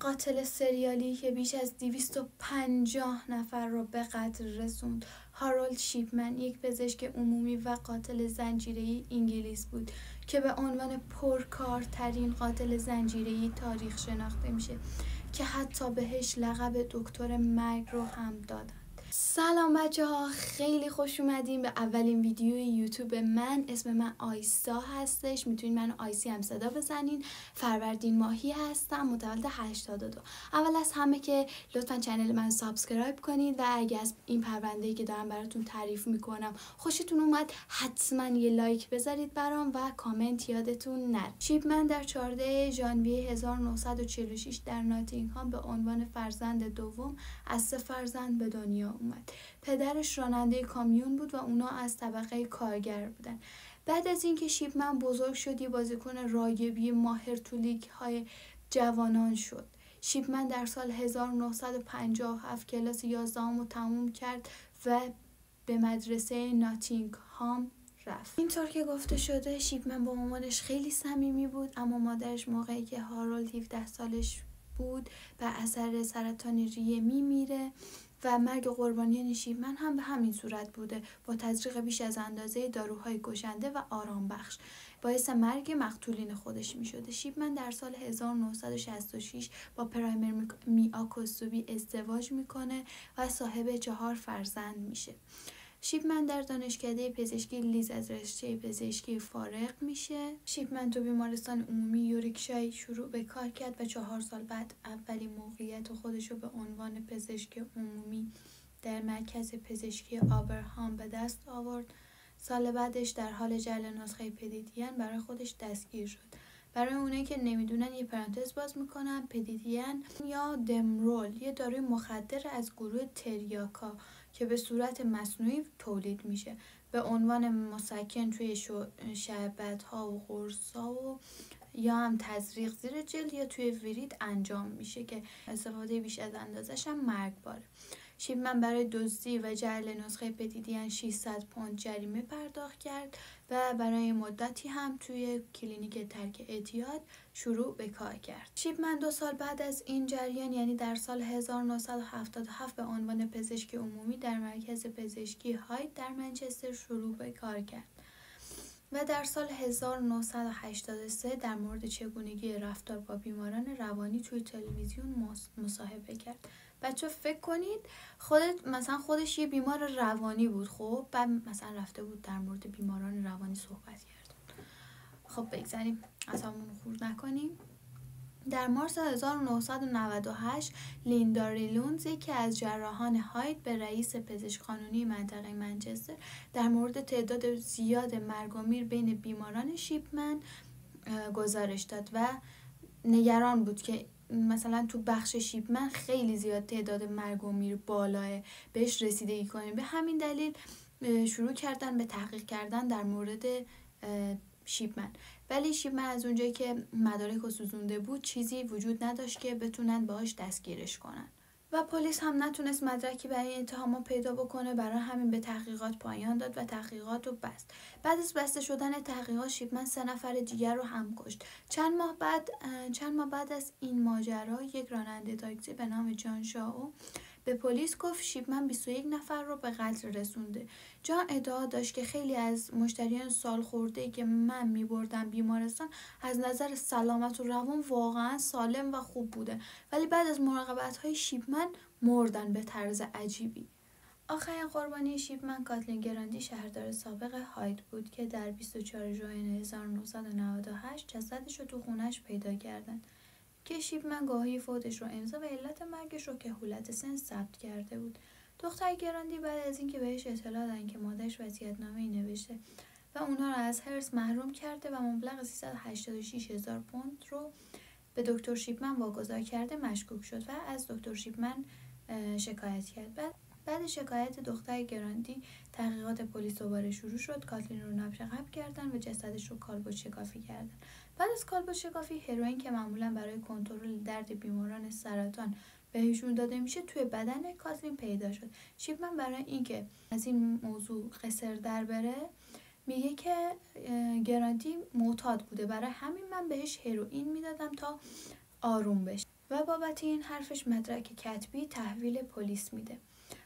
قاتل سریالی که بیش از 250 نفر را به قتل رسوند. هارولد شیپمن یک پزشک عمومی و قاتل زنجیره‌ای انگلیس بود که به عنوان پرکارترین قاتل زنجیره‌ای تاریخ شناخته میشه که حتی بهش لقب دکتر مرگ رو هم دادن. سلام بچه ها، خیلی خوش اومدین به اولین ویدیوی یوتیوب من. اسم من آیسا هستش، میتونین منو آیسی هم صدا بزنین. فروردین ماهی هستم، متولد 82. اول از همه که لطفا چنل من سابسکرایب کنید و اگه از این پرونده‌ای که دارم براتون تعریف میکنم خوشتون اومد حتما یه لایک بذارید برام و کامنت یادتون نره. شیپمن در 14 ژانویه 1946 در ناتینگهام به عنوان فرزند دوم از 3 فرزند به دنیا اومد. پدرش راننده کامیون بود و اونا از طبقه کارگر بودن. بعد از اینکه شیپمن بزرگ شد، یه بازیکن رایگی ماهر تو لیگ‌های جوانان شد. شیپمن در سال 1957 کلاس 11 رو تموم کرد و به مدرسه ناتینگهام رفت. اینطور که گفته شده شیپمن با مامانش خیلی صمیمی بود، اما مادرش موقعی که هارولد 17 سالش بود بر اثر سرطان ریه میمیره و مرگ قربانیان شیپمن هم به همین صورت بوده، با تزریق بیش از اندازه داروهای کشنده و آرام بخش باعث مرگ مقتولین خودش می شده. شیپمن در سال 1966 با پرایمر میاکوسوبی ازدواج میکنه و صاحب 4 فرزند میشه. شیپمن در دانشکده پزشکی لیز از رشته پزشکی فارغ میشه. شیپمن تو بیمارستان عمومی یورکشایر شروع به کار کرد و 4 سال بعد اولین موقعیت خودش رو به عنوان پزشک عمومی در مرکز پزشکی آبرهام به دست آورد. سال بعدش در حال جعل نسخه پدیدین برای دستگیر دستگیر شد. برای اونایی که نمیدونن یه پرانتز باز میکنم، پدیدین یا دمرول یه داروی مخدر از گروه تریاکا که به صورت مصنوعی تولید میشه، به عنوان مسکن توی شربت‌ها و قرص‌ها و یا هم تزریق زیر جلد یا توی ورید انجام میشه که استفاده بیش از اندازش هم مرگباره. شیپمن برای دزدی و جعل نسخه پدیدین 600 پوند جریمه پرداخت کرد و برای مدتی هم توی کلینیک ترک اعتیاد شروع به کار کرد. شیپمن 2 سال بعد از این جریان، یعنی در سال 1977 به عنوان پزشک عمومی در مرکز پزشکی هاید در منچستر شروع به کار کرد و در سال 1983 در مورد چگونگی رفتار با بیماران روانی توی تلویزیون مصاحبه کرد. بچه فکر کنید خودش یه بیمار روانی بود، خب بعد مثلا رفته بود در مورد بیماران روانی صحبت کرد. خب بگذاریم اصابمون رو خورد نکنیم. در مارس 1998 لیندا ریلونز که از جراحان هاید به رئیس پزشک قانونی منطقه منچستر در مورد تعداد زیاد مرگ و میر بین بیماران شیپمن گزارش داد و نگران بود که مثلا تو بخش شیپمن خیلی زیاد تعداد مرگ و میر بالاه، بهش رسیدگی کنیم. به همین دلیل شروع کردن به تحقیق کردن در مورد شیپمن، ولی شیپمن از اونجایی که مدارک رو سوزونده بود چیزی وجود نداشت که بتونن باهاش دستگیرش کنن و پلیس هم نتونست مدرکی برای اتهام‌ها پیدا بکنه. برای همین به تحقیقات پایان داد و تحقیقات رو بست. بعد از بسته شدن تحقیقات شیپمن 3 نفر دیگر رو هم کشت. چند ماه بعد از این ماجرا یک راننده تاکسی به نام جان شاو به پلیس گفت شیپمن 21 نفر رو به قتل رسونده. جان ادعا داشت که خیلی از مشتریان سالخورده‌ای که من می‌بردم بیمارستان از نظر سلامت و روان واقعا سالم و خوب بوده، ولی بعد از مراقبت‌های شیپمن مردن به طرز عجیبی. آخرین قربانی شیپمن کاتلین گراندی، شهردار سابق هاید بود که در 24 ژوئن 1998 جسدش رو تو خونش پیدا کردن که شیپمن گواهی فوتش رو امضا و علت مرگش رو کهولت سن ثبت کرده بود. دختر گراندی بعد از اینکه بهش اطلاع دادن که مادرش وصیت‌نامه‌ای نوشته و اونا رو از هرس محروم کرده و مبلغ 386,000 پوند رو به دکتر شیپمن واگذار کرده، مشکوک شد و از دکتر شیپمن شکایت کرد. بعد شکایت دختر گراندی تحقیقات پلیس دوباره شروع شد. کاتلین رو نبش قبل کردن و جسدش رو کالبد شکافی کردن. بعد از کالبد شکافی هروئین که معمولا برای کنترل درد بیماران سرطان بهشون داده میشه توی بدن کاتلین پیدا شد. شیپمن برای اینکه از این موضوع قصر در بره میگه که گراندی معتاد بوده، برای همین من بهش هروئین میدادم تا آروم بشه و بابت این حرفش مدرک کتبی تحویل پلیس میده.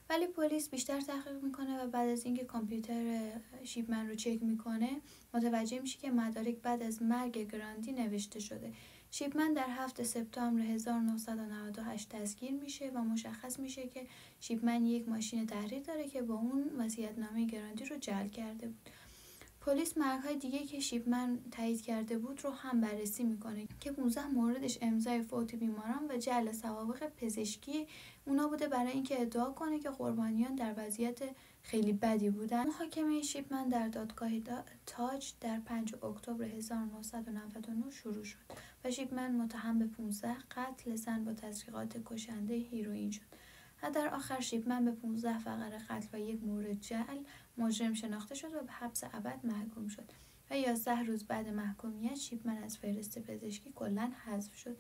ولی پلیس بیشتر تحقیق میکنه و بعد از اینکه کامپیوتر شیپمن رو چک میکنه متوجه میشه که مدارک بعد از مرگ گراندی نوشته شده. شیپمن در 7 سپتامبر 1998 دستگیر میشه و مشخص میشه که شیپمن یک ماشین تحریر داره که با اون وصیت‌نامه گراندی رو جعل کرده بود. پلیس مرگ‌های دیگه که شیپمن تایید کرده بود رو هم بررسی میکنه که 15 موردش امضای فوت بیماران و جعل سوابق پزشکی اونا بوده برای اینکه ادعا کنه که قربانیان در وضعیت خیلی بدی بودن. محاکمه شیپمن در دادگاه تاج در 5 اکتبر 1999 شروع شد و شیپمن متهم به 15 قتل زن با تزریقات کشنده هیروئین شد و در آخر شیپمن به 15 فقره قتل و 1 مورد جعل مجرم شناخته شد و به حبس ابد محکوم شد و 11 روز بعد محکومیت شیپمن از فهرست پزشکی کلاً حذف شد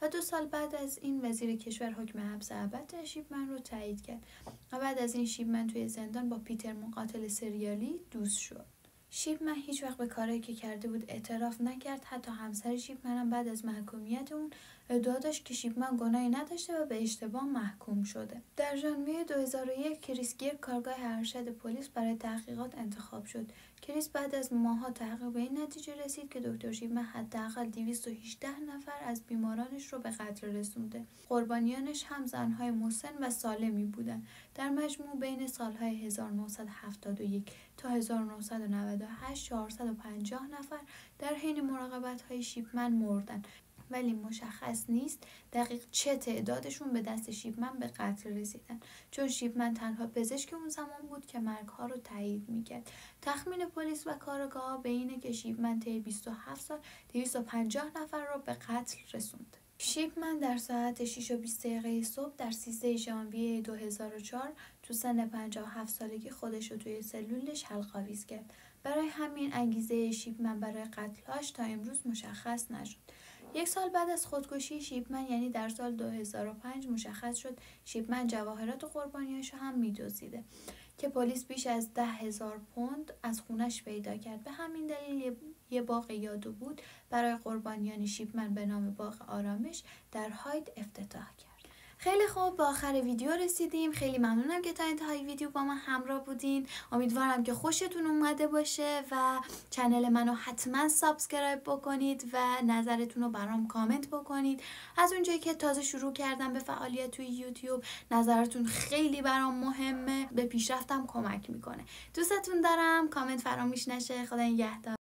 و 2 سال بعد از این وزیر کشور حکم حبس ابد شیپمن رو تایید کرد و بعد از این شیپمن توی زندان با پیتر مقاتل سریالی دوست شد. شیپمن هیچ وقت به کاری که کرده بود اعتراف نکرد. حتی همسر شیپمن هم بعد از محکومیت اون ادعا داشت که شیپمن گناهی نداشته و به اشتباه محکوم شده. در ژانویه 2001 کریس گیر کارگاه ارشد پلیس برای تحقیقات انتخاب شد. کریس بعد از ماه‌ها تحقیق به این نتیجه رسید که دکتر شیپمن حداقل 218 نفر از بیمارانش رو به قتل رسونده. قربانیانش هم زن‌های مسن و سالمی بودند. در مجموع بین سال‌های 1971 تا 1998 450 نفر در حین مراقبت‌های شیپمن مردند، ولی مشخص نیست دقیق چه تعدادشون به دست شیپمن به قتل رسیدن، چون شیپمن تنها پزشک اون زمان بود که مرگ‌ها رو تایید می‌کرد. تخمین پلیس و کارآگاه‌ها به اینه که شیپمن طی 27 سال 250 نفر رو به قتل رسوند. شیپمن در ساعت 6:20 صبح در 13 ژانویه 2004 تو سن 57 سالگی خودش رو توی سلولش حلق‌آویز کرد. برای همین انگیزه شیپمن برای قتل‌هاش تا امروز مشخص نشد. 1 سال بعد از خودکشی شیپمن، یعنی در سال 2005، مشخص شد شیپمن جواهرات قربانیاشو هم می‌دزدیده که پلیس بیش از 10,000 پوند از خونش پیدا کرد. به همین دلیل یه باغ یادو بود برای قربانیان شیپمن به نام باغ آرامش در هاید افتتاح کرد. خیلی خوب، به آخر ویدیو رسیدیم. خیلی ممنونم که تا انتهای ویدیو با من همراه بودین. امیدوارم که خوشتون اومده باشه و چنل منو حتما سابسکرایب بکنید و نظرتون رو برام کامنت بکنید. از اونجایی که تازه شروع کردم به فعالیت توی یوتیوب، نظرتون خیلی برام مهمه، به پیشرفتم کمک میکنه. دوستتون دارم. کامنت فراموش نشه. خدا نگهدار.